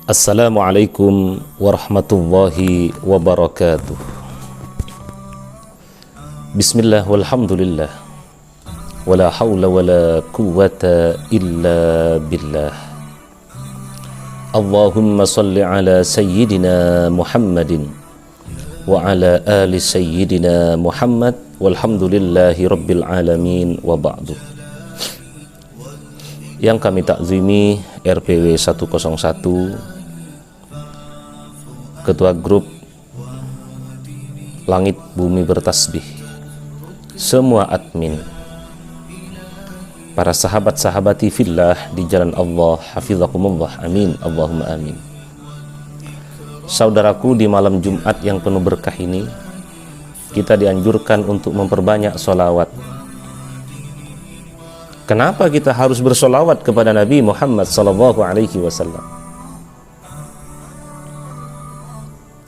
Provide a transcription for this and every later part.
Assalamualaikum warahmatullahi wabarakatuh. Bismillah walhamdulillah wala hawla wala quwwata illa billah. Allahumma salli ala sayyidina Muhammadin wa ala ali sayyidina Muhammad walhamdulillahi rabbil alamin wa ba'du. Yang kami takzimi RPW 101, Ketua Grup Langit Bumi Bertasbih, semua admin, para sahabat-sahabati fillah di jalan Allah, hafizakumullah, amin, Allahumma amin. Saudaraku, di malam Jumat yang penuh berkah ini, kita dianjurkan untuk memperbanyak sholawat. Kenapa kita harus bersolawat kepada Nabi Muhammad SAW?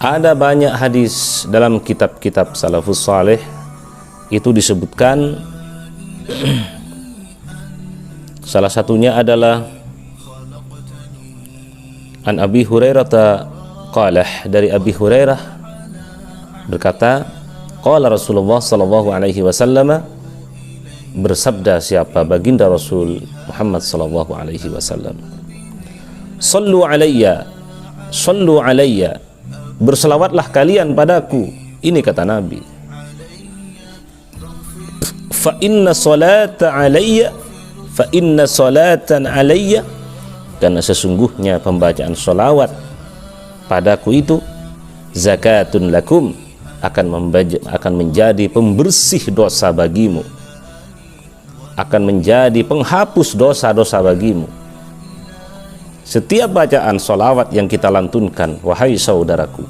Ada banyak hadis dalam kitab-kitab salafus saleh itu disebutkan. Salah satunya adalah an Abi Hurairah qala, dari Abi Hurairah berkata, qala Rasulullah sallallahu alaihi wasallam, bersabda siapa? Baginda Rasul Muhammad sallallahu alaihi wasallam, sallu alayya, berselawatlah kalian padaku. Ini kata Nabi, fa inna salatan alayya, karena sesungguhnya pembacaan salawat padaku itu zakatun lakum, akan menjadi pembersih dosa bagimu, akan menjadi penghapus dosa-dosa bagimu. Setiap bacaan sholawat yang kita lantunkan, wahai saudaraku,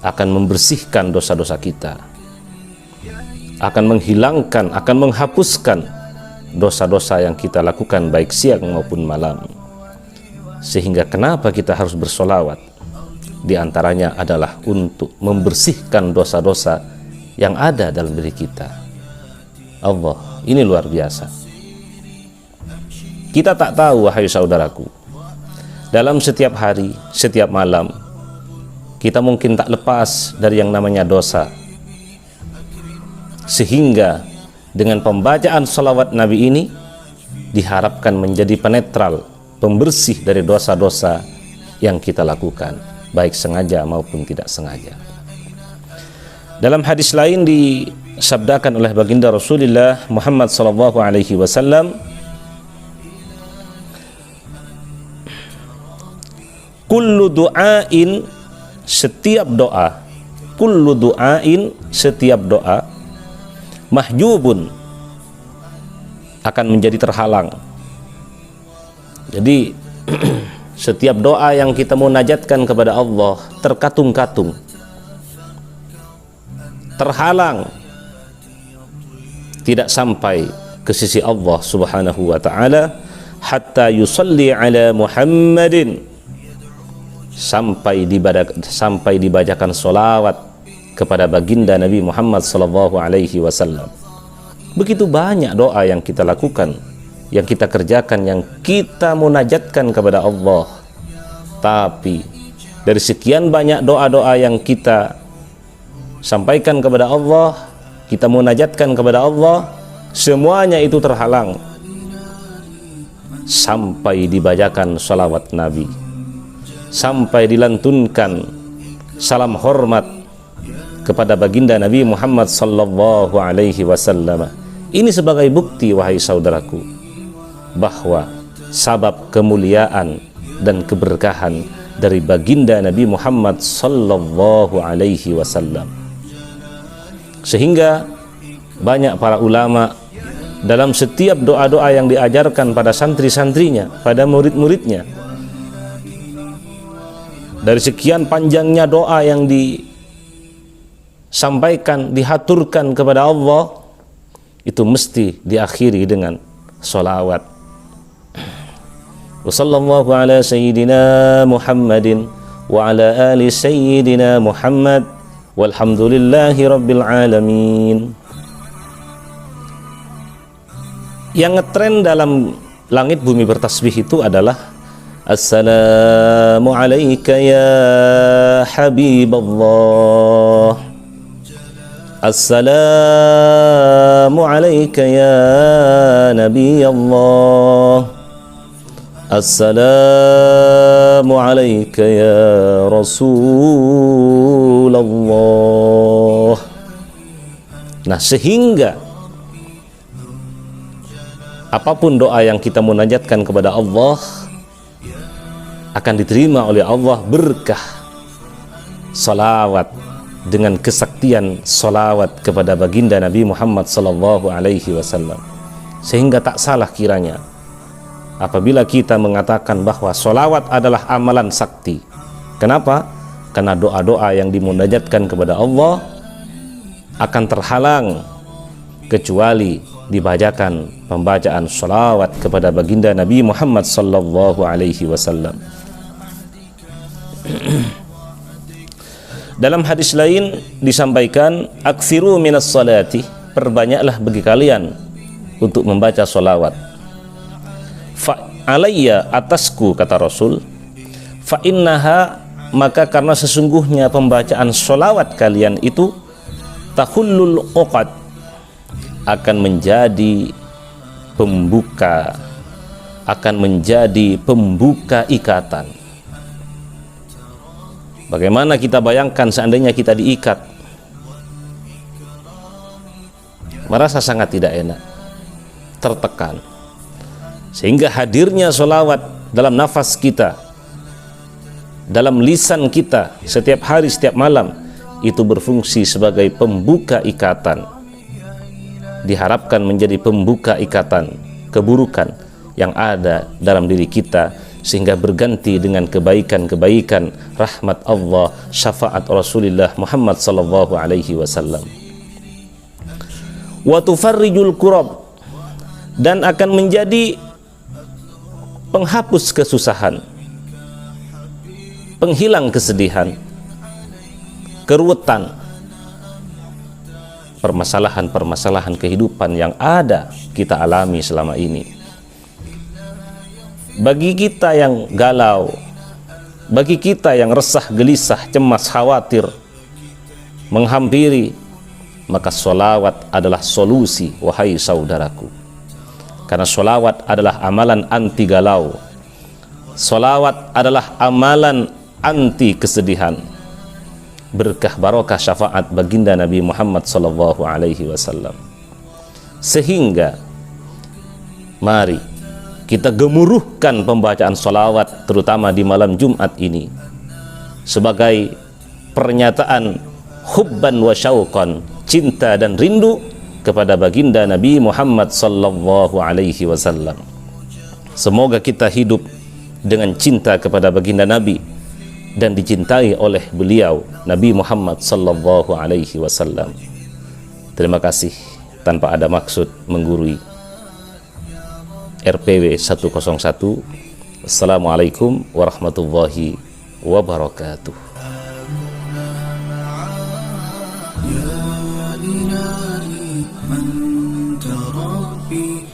akan membersihkan dosa-dosa kita, akan menghilangkan, akan menghapuskan dosa-dosa yang kita lakukan baik siang maupun malam. Sehingga kenapa kita harus bersholawat? Di antaranya adalah untuk membersihkan dosa-dosa yang ada dalam diri kita. Allah, ini luar biasa. Kita tak tahu, wahai saudaraku, dalam setiap hari, setiap malam, kita mungkin tak lepas dari yang namanya dosa. Sehingga dengan pembacaan salawat Nabi ini diharapkan menjadi penetral, pembersih dari dosa-dosa yang kita lakukan, baik sengaja maupun tidak sengaja. Dalam hadis lain disabdakan oleh baginda Rasulullah Muhammad sallallahu alaihi wasallam, kullu du'ain, setiap doa, kullu du'ain, setiap doa, mahjubun, akan menjadi terhalang. Jadi setiap doa yang kita munajatkan kepada Allah terkatung-katung, terhalang, tidak sampai ke sisi Allah subhanahu wa ta'ala, hatta yusalli ala Muhammadin, sampai dibacakan sholawat kepada baginda Nabi Muhammad sallallahu alaihi wasallam. Begitu banyak doa yang kita lakukan, yang kita kerjakan, yang kita munajatkan kepada Allah. Tapi dari sekian banyak doa-doa yang kita sampaikan kepada Allah, kita munajatkan kepada Allah, semuanya itu terhalang sampai dibacakan sholawat Nabi, sampai dilantunkan salam hormat kepada baginda Nabi Muhammad sallallahu alaihi wasallam. Ini sebagai bukti, wahai saudaraku, bahwa sabab kemuliaan dan keberkahan dari baginda Nabi Muhammad sallallahu alaihi wasallam. Sehingga banyak para ulama dalam setiap doa-doa yang diajarkan pada santri-santrinya, pada murid-muridnya, dari sekian panjangnya doa yang disampaikan, dihaturkan kepada Allah, itu mesti diakhiri dengan sholawat. Wa sallallahu ala sayyidina Muhammadin wa ala ali sayyidina Muhammad walhamdulillahi rabbil alamin. Yang ngetren dalam langit bumi bertasbih itu adalah Assalamu alayka ya Habiballah. Assalamu alayka ya Nabi Allah. Assalamu alayka ya Rasulullah. Nah, sehingga apapun doa yang kita munajatkan kepada Allah akan diterima oleh Allah berkah salawat dengan kesaktian salawat kepada baginda Nabi Muhammad sallallahu alaihi wasallam. Sehingga tak salah kiranya apabila kita mengatakan bahwa salawat adalah amalan sakti. Kenapa? Karena doa-doa yang dimunajatkan kepada Allah akan terhalang kecuali dibacakan pembacaan salawat kepada baginda Nabi Muhammad sallallahu alaihi wasallam. Dalam hadis lain disampaikan, aksiru minas salati, perbanyaklah bagi kalian untuk membaca salawat. Fa alayya, atasku, kata Rasul, fa innaha, maka karena sesungguhnya pembacaan salawat kalian itu tahullul uqad, akan menjadi pembuka, akan menjadi pembuka ikatan. Bagaimana kita bayangkan seandainya kita diikat? Merasa sangat tidak enak, tertekan. Sehingga hadirnya sholawat dalam nafas kita, dalam lisan kita, setiap hari, setiap malam, itu berfungsi sebagai pembuka ikatan. Diharapkan menjadi pembuka ikatan keburukan yang ada dalam diri kita, sehingga berganti dengan kebaikan-kebaikan, rahmat Allah, syafaat Rasulullah Muhammad sallallahu alaihi wasallam. Wa tufarrijul kurab, dan akan menjadi penghapus kesusahan, penghilang kesedihan, keruwetan, permasalahan-permasalahan kehidupan yang ada kita alami selama ini. Bagi kita yang galau, bagi kita yang resah, gelisah, cemas, khawatir, menghampiri, maka sholawat adalah solusi, wahai saudaraku. Karena sholawat adalah amalan anti galau, sholawat adalah amalan anti kesedihan. Berkah barokah syafaat baginda Nabi Muhammad sallallahu alaihi wasallam. Sehingga mari kita gemuruhkan pembacaan sholawat, terutama di malam Jumat ini, sebagai pernyataan hubban wa syauqan, cinta dan rindu kepada baginda Nabi Muhammad sallallahu alaihi wasallam. Semoga kita hidup dengan cinta kepada baginda Nabi dan dicintai oleh beliau Nabi Muhammad sallallahu alaihi wasallam. Terima kasih tanpa ada maksud menggurui. RPW 101. Assalamualaikum warahmatullahi wabarakatuh. Ya ilahi anta rabbi